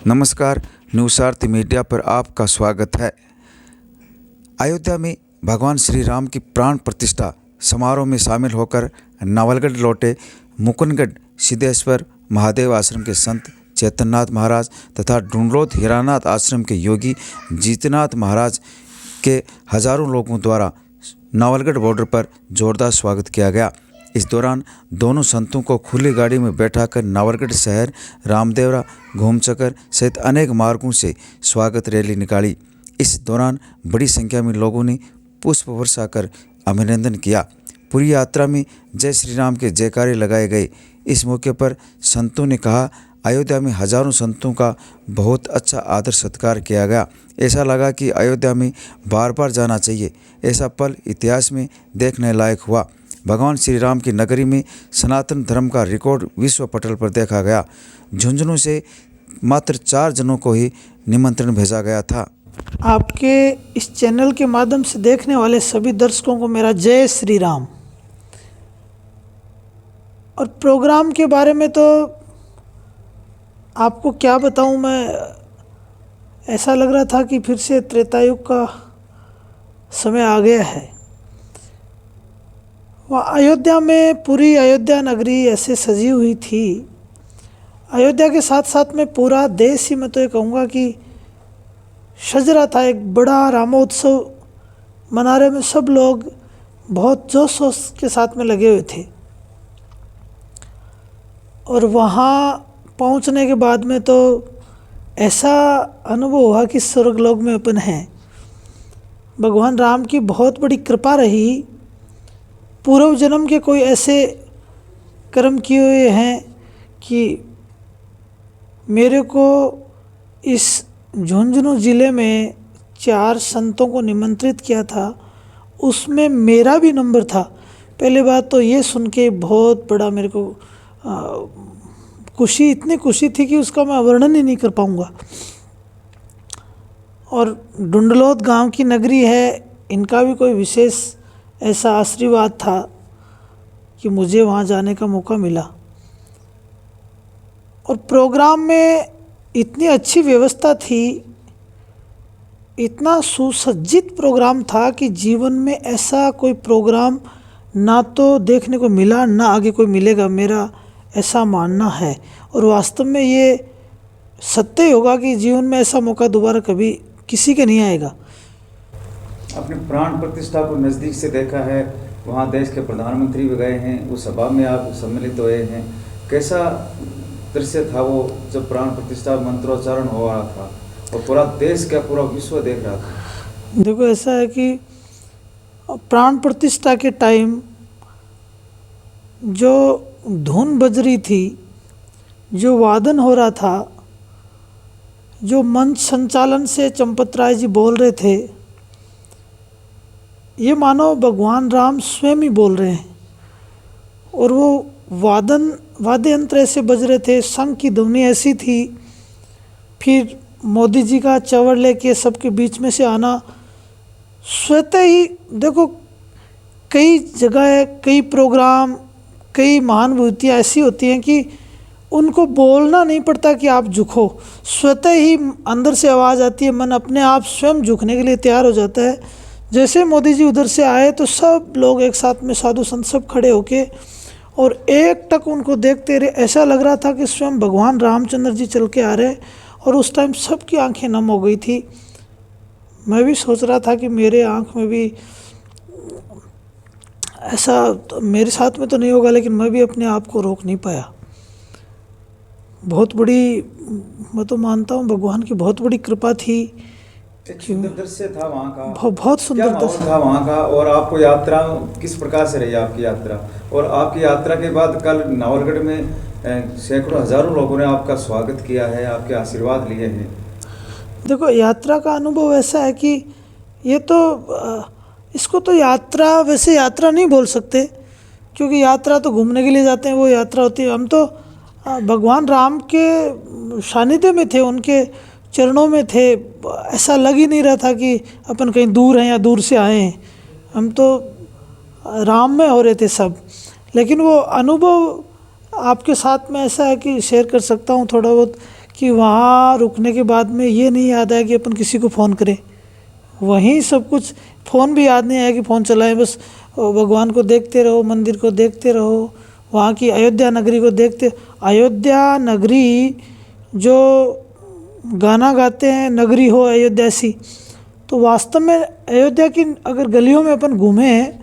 नमस्कार, न्यूज़ार्थ मीडिया पर आपका स्वागत है। अयोध्या में भगवान श्री राम की प्राण प्रतिष्ठा समारोह में शामिल होकर नवलगढ़ लौटे मुकुंदगढ़ सिद्धेश्वर महादेव आश्रम के संत चैतन्यनाथ महाराज तथा ढूंढलोद हीरानाथ आश्रम के योगी जीतनाथ महाराज के हजारों लोगों द्वारा नवलगढ़ बॉर्डर पर जोरदार स्वागत किया गया। इस दौरान दोनों संतों को खुली गाड़ी में बैठाकर नवलगढ़ शहर, रामदेवरा, घूमचक्कर सहित अनेक मार्गों से स्वागत रैली निकाली। इस दौरान बड़ी संख्या में लोगों ने पुष्प वर्षा कर अभिनंदन किया। पूरी यात्रा में जय श्री राम के जयकारे लगाए गए। इस मौके पर संतों ने कहा, अयोध्या में हजारों संतों का बहुत अच्छा आदर सत्कार किया गया। ऐसा लगा कि अयोध्या में बार बार जाना चाहिए। ऐसा पल इतिहास में देखने लायक हुआ। भगवान श्री राम की नगरी में सनातन धर्म का रिकॉर्ड विश्व पटल पर देखा गया। झुंझुनू से मात्र 4 जनों को ही निमंत्रण भेजा गया था। आपके इस चैनल के माध्यम से देखने वाले सभी दर्शकों को मेरा जय श्री राम। और प्रोग्राम के बारे में तो आपको क्या बताऊं, मैं ऐसा लग रहा था कि फिर से त्रेतायुग का समय आ गया है। वह अयोध्या में पूरी अयोध्या नगरी ऐसे सजी हुई थी। अयोध्या के साथ साथ में पूरा देश ही, मैं तो ये कहूँगा कि सज रहा था। एक बड़ा रामोत्सव मनाने में सब लोग बहुत जोश के साथ में लगे हुए थे। और वहाँ पहुँचने के बाद में तो ऐसा अनुभव हुआ कि स्वर्गलोक में अपन हैं। भगवान राम की बहुत बड़ी कृपा रही। पूर्व जन्म के कोई ऐसे कर्म किए हुए हैं कि मेरे को इस झुंझुनू ज़िले में 4 संतों को निमंत्रित किया था, उसमें मेरा भी नंबर था। पहले बात तो ये सुन के बहुत बड़ा मेरे को खुशी, इतनी खुशी थी कि उसका मैं वर्णन ही नहीं कर पाऊँगा। और ढूंढलोद गांव की नगरी है, इनका भी कोई विशेष ऐसा आशीर्वाद था कि मुझे वहाँ जाने का मौका मिला। और प्रोग्राम में इतनी अच्छी व्यवस्था थी, इतना सुसज्जित प्रोग्राम था कि जीवन में ऐसा कोई प्रोग्राम ना तो देखने को मिला, ना आगे कोई मिलेगा, मेरा ऐसा मानना है। और वास्तव में ये सत्य होगा कि जीवन में ऐसा मौका दोबारा कभी किसी के नहीं आएगा। अपने प्राण प्रतिष्ठा को नज़दीक से देखा है, वहाँ देश के प्रधानमंत्री भी गए हैं, उस सभा में आप सम्मिलित हुए हैं। कैसा दृश्य था वो जब प्राण प्रतिष्ठा मंत्रोच्चारण हो रहा था और पूरा देश का पूरा विश्व देख रहा था? देखो, ऐसा है कि प्राण प्रतिष्ठा के टाइम जो धुन बज रही थी, जो वादन हो रहा था, जो मंच संचालन से चंपत राय जी बोल रहे थे, ये मानो भगवान राम स्वयं ही बोल रहे हैं। और वो वाद्य यंत्र ऐसे बज रहे थे, शंख की ध्वनि ऐसी थी। फिर मोदी जी का चवड़ लेके सबके बीच में से आना, स्वतः ही देखो, कई जगह, कई प्रोग्राम, कई महानुभूतियाँ ऐसी होती हैं कि उनको बोलना नहीं पड़ता कि आप झुको, स्वतः ही अंदर से आवाज़ आती है, मन अपने आप स्वयं झुकने के लिए तैयार हो जाता है। जैसे मोदी जी उधर से आए तो सब लोग एक साथ में, साधु संत सब खड़े होके और एक टक उनको देखते रहे। ऐसा लग रहा था कि स्वयं भगवान रामचंद्र जी चल के आ रहे। और उस टाइम सबकी आंखें नम हो गई थी। मैं भी सोच रहा था कि मेरे आंख में भी ऐसा, तो मेरे साथ में तो नहीं होगा, लेकिन मैं भी अपने आप को रोक नहीं पाया। बहुत बड़ी, मैं तो मानता हूँ भगवान की बहुत बड़ी कृपा थी। एक सुंदर दृश्य था वहाँ का, बहुत सुंदर दृश्य था वहाँ का। और आपको यात्रा किस प्रकार से रही आपकी यात्रा? और आपकी यात्रा के बाद कल नवलगढ़ में सैकड़ों हजारों लोगों ने आपका स्वागत किया है, आपके आशीर्वाद लिए हैं। देखो, यात्रा का अनुभव ऐसा है कि ये तो इसको तो यात्रा, वैसे यात्रा नहीं बोल सकते, क्योंकि यात्रा तो घूमने के लिए जाते हैं, वो यात्रा होती है। हम तो भगवान राम के सानिध्य में थे, उनके चरणों में थे। ऐसा लग ही नहीं रहा था कि अपन कहीं दूर हैं या दूर से आए हैं। हम तो राम में हो रहे थे सब। लेकिन वो अनुभव आपके साथ में ऐसा है कि शेयर कर सकता हूँ थोड़ा बहुत, कि वहाँ रुकने के बाद में ये नहीं याद आया कि अपन किसी को फ़ोन करें, वहीं सब कुछ, फ़ोन भी याद नहीं आया कि फ़ोन चलाएं, बस भगवान को देखते रहो, मंदिर को देखते रहो, वहाँ की अयोध्या नगरी को देखते। अयोध्या नगरी जो गाना गाते हैं, नगरी हो अयोध्या सी, तो वास्तव में अयोध्या की अगर गलियों में अपन घूमें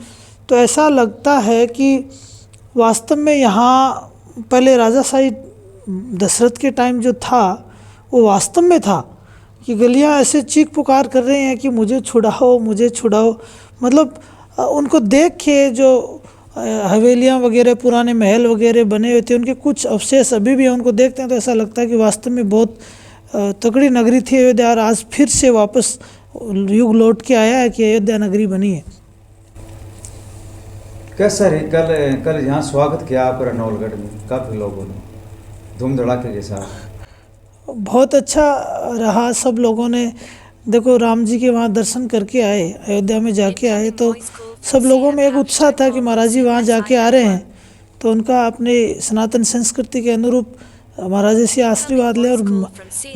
तो ऐसा लगता है कि वास्तव में यहाँ पहले राजाशाही दशरथ के टाइम जो था वो वास्तव में था कि गलियाँ ऐसे चीख पुकार कर रहे हैं कि मुझे छुड़ाओ, मुझे छुड़ाओ। मतलब उनको देख के जो हवेलियाँ वगैरह, पुराने महल वगैरह बने हुए थे, उनके कुछ अवशेष अभी भी उनको देखते हैं तो ऐसा लगता है कि वास्तव में बहुत तगड़ी नगरी थी अयोध्या, और आज फिर से वापस युग लौट के आया है कि अयोध्या नगरी बनी है। कैसा रही कल यहाँ स्वागत किया आपका नवलगढ़ में, काफ़ी लोगों ने धूम धड़ाके के साथ? बहुत अच्छा रहा। सब लोगों ने, देखो राम जी के वहाँ दर्शन करके आए, अयोध्या में जाके आए, तो सब लोगों में एक उत्साह था कि महाराज जी वहाँ जाके आ रहे हैं, तो उनका अपने सनातन संस्कृति के अनुरूप महाराज जी से आशीर्वाद लें। और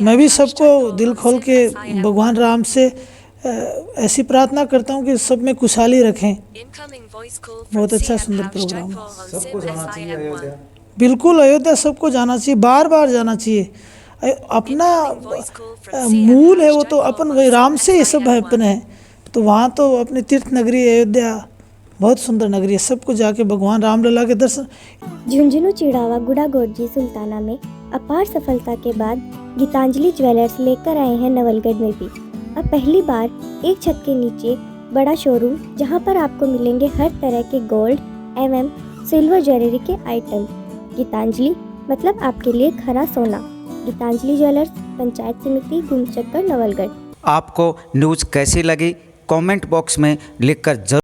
मैं भी सबको दिल खोल के भगवान राम से ऐसी प्रार्थना करता हूँ कि सब में खुशहाली रखें। बहुत अच्छा सुंदर प्रोग्राम है। सबको जाना चाहिए अयोध्या। बिल्कुल अयोध्या सबको जाना चाहिए, बार बार जाना चाहिए। अपना मूल है वो, तो अपन वही राम से ये सब है अपन है, तो वहाँ तो अपनी तीर्थ नगरी अयोध्या बहुत सुंदर नगरी है, सबको जाके भगवान रामलला के दर्शन। झुंझुनू, चिड़ावा, गुड़ागोरजी, सुल्ताना में अपार सफलता के बाद गीतांजलि ज्वेलर्स लेकर आए हैं नवलगढ़ में भी अब पहली बार एक छत के नीचे बड़ा शोरूम, जहां पर आपको मिलेंगे हर तरह के गोल्ड एवं सिल्वर ज्वेलरी के आइटम। गीतांजलि मतलब आपके लिए खरा सोना। गीतांजलि ज्वेलर्स, पंचायत समिति, गुमचक्कर, नवलगढ़। आपको न्यूज़ कैसी लगी कमेंट बॉक्स में लिखकर जरूर